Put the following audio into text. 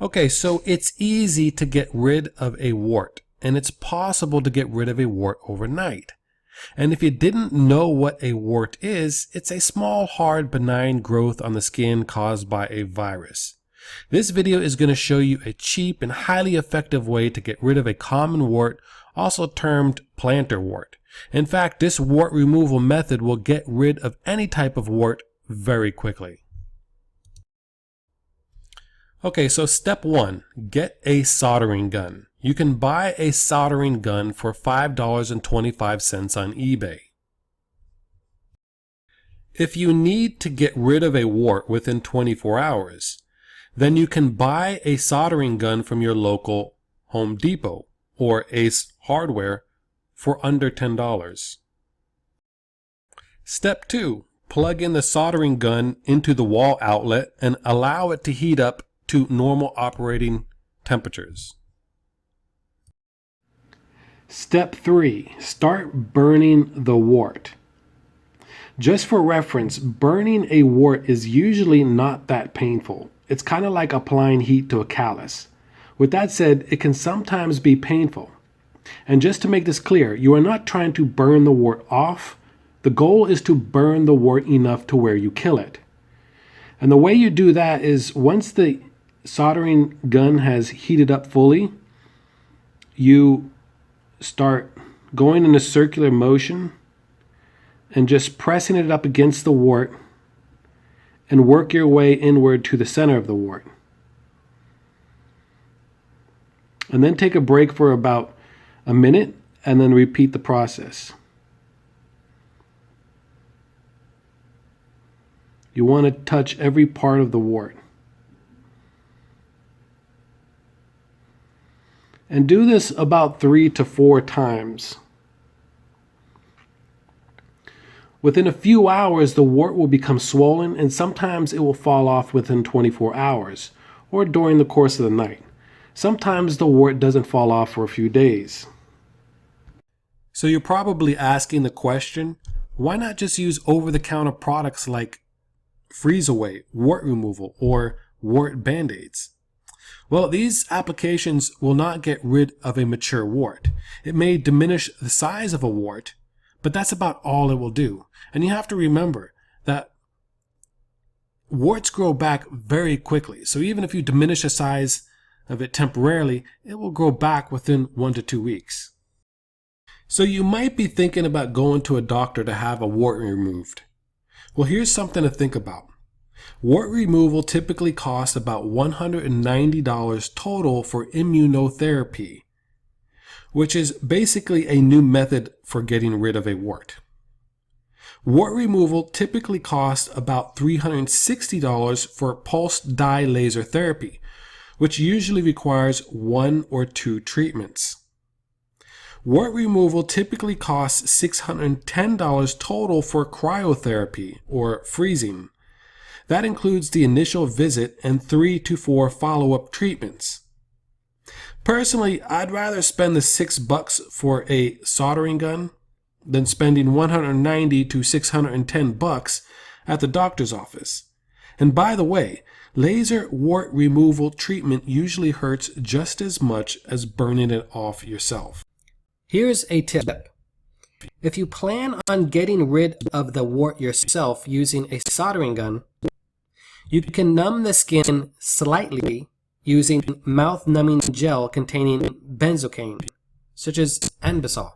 Okay, so it's easy to get rid of a wart, and it's possible to get rid of a wart overnight. And if you didn't know what a wart is, it's a small, hard, benign growth on the skin caused by a virus. This video is going to show you a cheap and highly effective way to get rid of a common wart, also termed plantar wart. In fact, this wart removal method will get rid of any type of wart very quickly. Okay, so step 1, get a soldering gun. You can buy a soldering gun for $5.25 on eBay. If you need to get rid of a wart within 24 hours, then you can buy a soldering gun from your local Home Depot or Ace Hardware for under $10. Step 2, plug in the soldering gun into the wall outlet and allow it to heat up to normal operating temperatures. Step 3, start burning the wart. Just for reference, burning a wart is usually not that painful. It's kind of like applying heat to a callus. With that said, it can sometimes be painful. And just to make this clear, you are not trying to burn the wart off. The goal is to burn the wart enough to where you kill it. And the way you do that is once the soldering gun has heated up fully, you start going in a circular motion and just pressing it up against the wart and work your way inward to the center of the wart. And then take a break for about a minute and then repeat the process. You want to touch every part of the wart. And do this about 3 to 4 times. Within a few hours, the wart will become swollen, and sometimes it will fall off within 24 hours or during the course of the night. Sometimes the wart doesn't fall off for a few days. So you're probably asking the question, why not just use over-the-counter products like freeze-away, wart removal, or wart band-aids? Well, these applications will not get rid of a mature wart. It may diminish the size of a wart, but that's about all it will do. And you have to remember that warts grow back very quickly. So even if you diminish the size of it temporarily, it will grow back within 1 to 2 weeks. So you might be thinking about going to a doctor to have a wart removed. Well, here's something to think about. Wart removal typically costs about $190 total for immunotherapy, which is basically a new method for getting rid of a wart. Wart removal typically costs about $360 for pulsed dye laser therapy, which usually requires 1 or 2 treatments. Wart removal typically costs $610 total for cryotherapy or freezing. That includes the initial visit and 3 to 4 follow-up treatments. Personally, I'd rather spend the $6 for a soldering gun than spending $190 to $610 at the doctor's office. And by the way, laser wart removal treatment usually hurts just as much as burning it off yourself. Here's a tip. If you plan on getting rid of the wart yourself using a soldering gun, you can numb the skin slightly using mouth-numbing gel containing benzocaine, such as Anbesol.